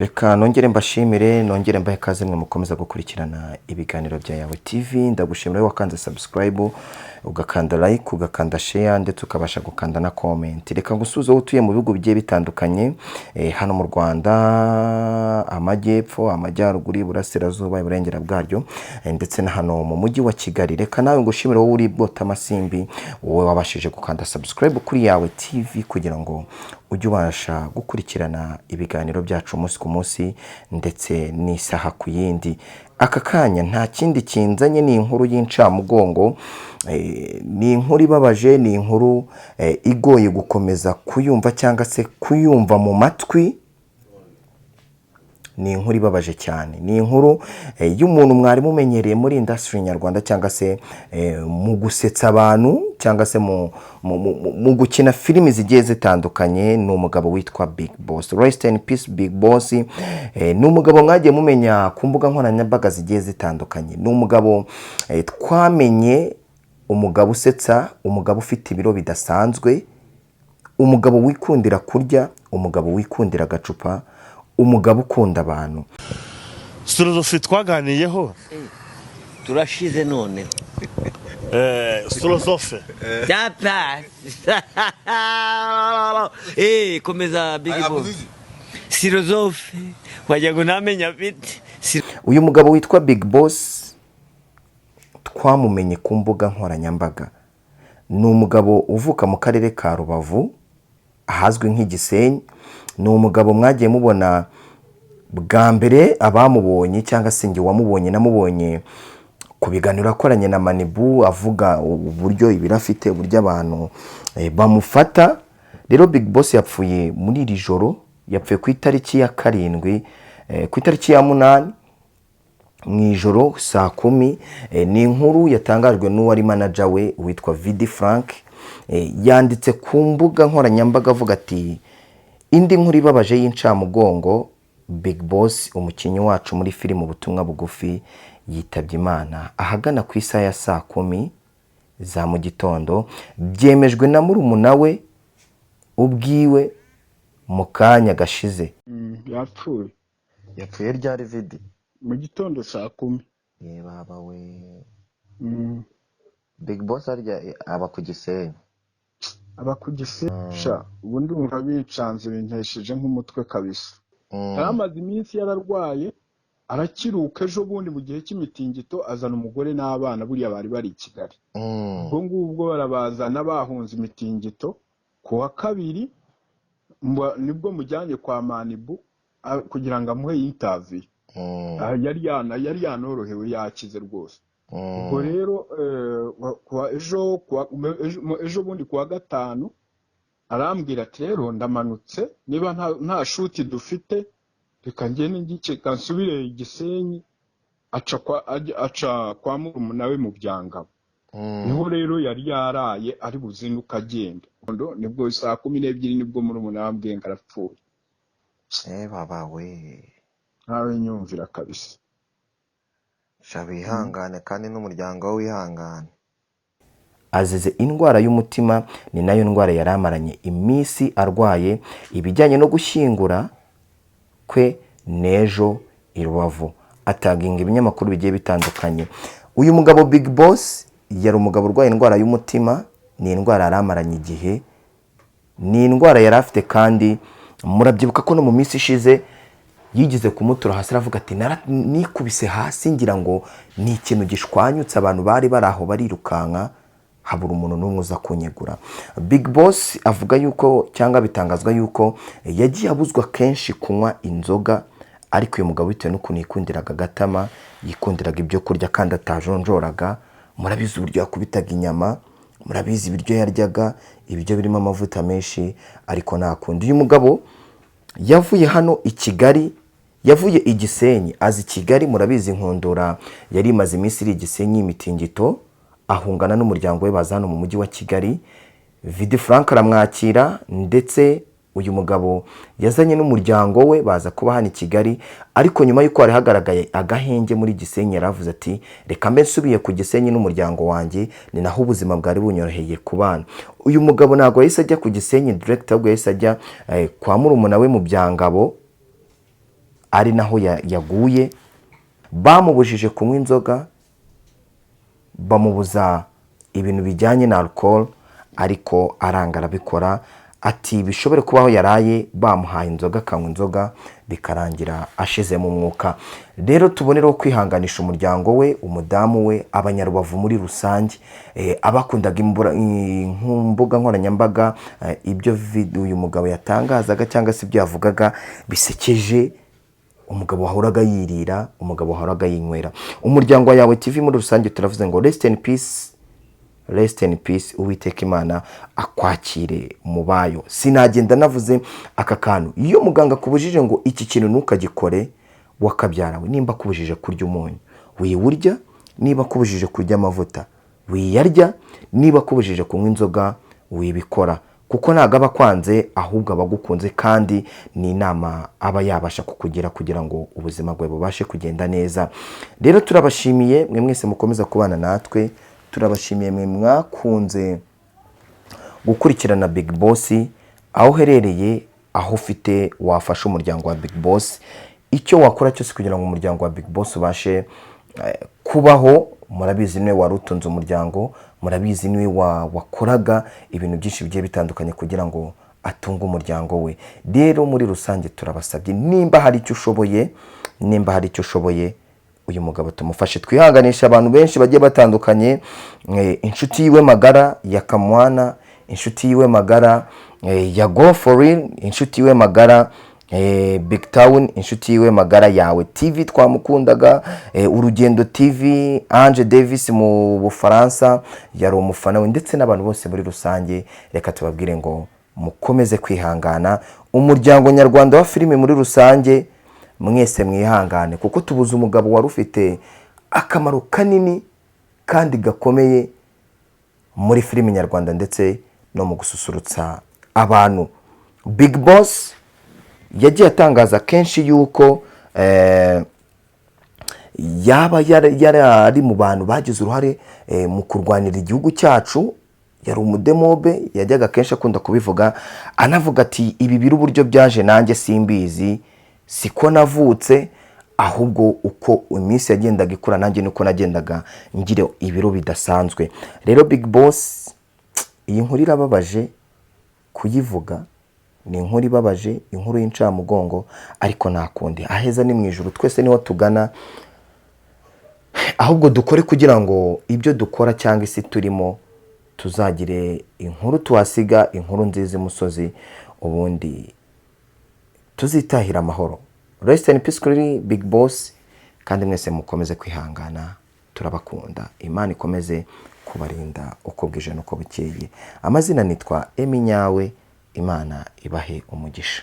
Reka nongere mbashimire nongere mbahe kaze mwe mukomeza gukurikirana ibiganiro bya Yawe TV. Ndagushimira wakanze subscribe, ugakanda like, ugakanda share ndetse ukabasha gukanda na comment. Reka ngusuze wowe utuye mu bihugu bigiye bitandukanye, hano mu Rwanda, amajyepfo, amajyaruguru, iburasirazuba, iburengera bwaryo, ndetse na hano mu mujyi wa Kigali. Reka nawe ngushimire wowe uri bwota amasimbi, wowe wabashije gukanda subscribe kuri Yawe TV kugira ngo ujye ubasha gukurikirana ibiganiro byacu umunsi ku munsi ndetse n'isaha ku yindi. Aka kanya nta kindi kinzanye, ni inkuru y'incamugongo, ni inkuru ibabaje, ni inkuru igoye gukomeza kuyumva cyangwa se kuyumva mu matwi. Ni inkuru ibabaje cyane, ni inkuru y'umuntu mwari mumenyereye muri industry nyarwanda cyangwa se mu gusetsa abantu cyangwa se mu gukina filimi zigiye zitandukanye. Ni umugabo witwa Big Boss. Rest in peace Big Boss. Ni umugabo mwagiye mumenya ku mbuga nkoranyambaga zigiye zitandukanye. Ni umugabo twamenye, umugabo usetsa, umugabo ufite ibiro bidasanzwe, umugabo wikundira kurya, umugabo wikundira agacupa, umugabo ukunda abantu. Filozofi twaganiyeho turashize none filozofi komeza Big Boss. Filozofi wajya ngo ntamenya bite. Uyu mugabo witwa Big Boss twamumenye ku mbuga nkoranyambaga. Ni umugabo uvuka mu karere ka Rubavu ahazwi nk'Igisenyi. Ni umugabo mwagiye mubona bwa mbere, abamubonye cyangwa se nge wamubonye namubonye ku biganiro akoranye na Manibu, avuga uburyo ibirafite, uburyo abantu bamufata. Rero Big Boss yapfuye muri iri joro, yapfuye ku itariki ya 7, ku itariki ya 8 mu ijoro saa 10. Ni inkuru yatangajwe n'uwari manager we witwa Vidi Frank. Yanditse ku mbuga nkoranyambaga avuga ati, indi nkuru ibabaje y'incamugongo, Big Boss umukinnyi wacu muri filime ubutumwa bugufi yitabye Imana ahagana ku isaha ya saa 10 za mu gitondo. Byemejwe na murumuna we ubwiwe mu kanya gashize. Yapfuye ryari Vidi? Mu gitondo saa 10. Baba we. Big Boss arya aba ku Gisenyi. Sha ubundi umva bicanze bintesheje nk'umutwe kabisa. Yaramaze iminsi yararwaye, arakiruka. Ejo bundi mu gihe cy'imitingito azana umugore n'abana, buriya bari i Kigali. Ubwo ngubwo barabazana bahunze imitingito. Ku wa 2 nibwo mujyanye kwa Manibu kugira ngo amuhe interview. Yari yanorohewe, yakize rwose. Ubwo rero ejo bundi ku wa 5 arambwira ati, rero ndamanutse, niba nta shuti dufite reka ngende ngike kansubire Igisenyi. Aca kwa murumuna we mu Byangabo. Niho rero yari yaraye ari buzinduka agenda. Nibwo saa 12 nibwo murumuna wambwiye ngo arapfuye. Baba we. Ntawe nyumvira kabisa. Shabihangane kandi n'umuryango wihangane. Azize indwara y'umutima, ni nayo ndwara yaramaranye iminsi arwaye. Ibijyanye no gushyingura kwe nejo i Rubavu, ataginga ibinyamakuru bigiye bitandukanye. Uyu mugabo Big Boss yari umugabo urwaye indwara y'umutima. Ni indwara yaramaranye igihe, ni indwara yari afite, kandi murabyibuka ko no mu minsi ishize yigize kumutura hasi aravuga ati, nikubise hasi ngira ngo ni ikintu gishwanyutse, abantu bari baraho barirukanka habura umuntu n'umwe uza kunyegura. Big Boss avuga yuko, cyangwa bitangazwa yuko yagiye abuzwa kenshi kunywa inzoga, ariko uyu mugabo bitewe n'ukuntu yikundiraga agatama, yikundiraga ibyo kurya kandi atajonjoraga. Murabizi uburyo yakubitaga inyama, murabizi ibiryo yaryaga, ibiryo birimo amavuta menshi, ariko ntakundi. Uyu mugabo yavuye hano i Kigali, yavuye i Gisenyi azi Kigali. Murabizi Nkundura yari imaze iminsi iri Gisenyi imitingito, ahungana n'umuryango we baza hano mu mujyi wa Kigali. Vidi Frank aramwakira, ndetse uyu mugabo yazanye n'umuryango we baza kuba hano i Kigali. Ariko nyuma y'uko hari hagaragaye agahenge muri Gisenyi, yaravuze ati, reka mbe nsubiye ku Gisenyi n'umuryango wanjye, ni naho ubuzima bwari bunyoroheye ku bana. Uyu mugabo ntabwo yahise ajya ku Gisenyi direct, ahubwo yahise ajya kwa murumuna we mu Byangabo ari naho yaguye. Bamubujije kunywa inzoga, bamubuza ibintu bijyanye na alcohol, ariko aranga arabikora. Ati bishobore kubaho yaraye bamuhaye inzoga akanywa inzoga bikarangira ashize mu mwuka. Rero tubonereho kwihanganisha umuryango we, umudamu we, abanyarubavu muri rusange, abakundaga imbuga nkoranyambaga, ibyo uyu mugabo yatangazaga cyangwa se ibyo yavugaga bisekeje. Umugabo wahoraga yirira, umugabo wahoraga yinywera. Umuryango wa Yawe TV muri rusange turavuze ngo rest in peace, rest in peace. Uwiteka Imana akwakire mu bayo. Sinagenda navuze aka kantu, iyo muganga kubujije ngo iki kintu ntukagikore, wakabyarawe, nimba kubujije kurya umunyu wiwurya, niba kubujije kurya amavuta wiyarya, niba kubujije kunywa inzoga wibikora, kuko ntago aba kwanze ahubwo abagukunze, kandi ni inama aba yabasha kukugira kugira ngo ubuzima bwawe bubashe kugenda neza. Rero turabashimiye mwe mwese mukomeza kubana natwe, turabashimiye mwe mwakunze gukurikirana Big Boss, aho uherereye, aho ufite wafasha umuryango wa Big Boss. Icyo wakora cyose kugira ngo umuryango wa Big Boss ubashe kubaho, murabizi niwe warutunze umuryango, murabizi niwe wakoraga ibintu byinshi bigiye bitandukanye kugira ngo atunge umuryango we. Rero muri rusange turabasabye, nimba hari icyo ushoboye, uyu mugabo tumufashe. Twihanganisha abantu benshi bagiye batandukanye, inshuti yiwe magara ya Kamwana, inshuti yiwe magara ya Go For Real, inshuti yiwe magara Big Town, inshuti yiwe magara Yawe TV twamukundaga, Urugendo TV, Ange Davis mu Bufaransa yari umufana we, ndetse n'abantu bose muri rusange. Reka tubabwire ngo mukomeze kwihangana. Umuryango nyarwanda wa filime muri rusange, mwese mwihangane, kuko tubuze umugabo wari ufite akamaro kanini kandi gakomeye muri filime nyarwanda ndetse no mu gususurutsa abantu. Big Boss yagiye atangaza kenshi yuko yaba yari mu bantu bagize uruhare mu kurwanira igihugu cyacu, yari umudemobe. Yajyaga kenshi akunda kubivuga, anavuga ati ibi biri uburyo byaje nanjye simbizi, siko navutse, ahubwo uko iminsi yagendaga ikura nanjye nuko nagendaga ngire ibiro bidasanzwe. Rero Big Boss, iyi nkuru irababaje kuyivuga, ni inkuru ibabaje, inkuru y'incamugongo, ariko nta kundi, aheza ni mu ijuru, twese niho tugana. Ahubwo dukore kugira ngo ibyo dukora cyangwa isi turimo tuzagire inkuru tuhasiga, inkuru nziza imusozi, ubundi tuzitahira amahoro. Rest in peace kuri Big Boss, kandi mwese mukomeze kwihangana, turabakunda. Imana ikomeze kubarinda uko bwije n'uko bukeye. Amazina nitwa Emi Nyawe, Imana ibahe umugisha.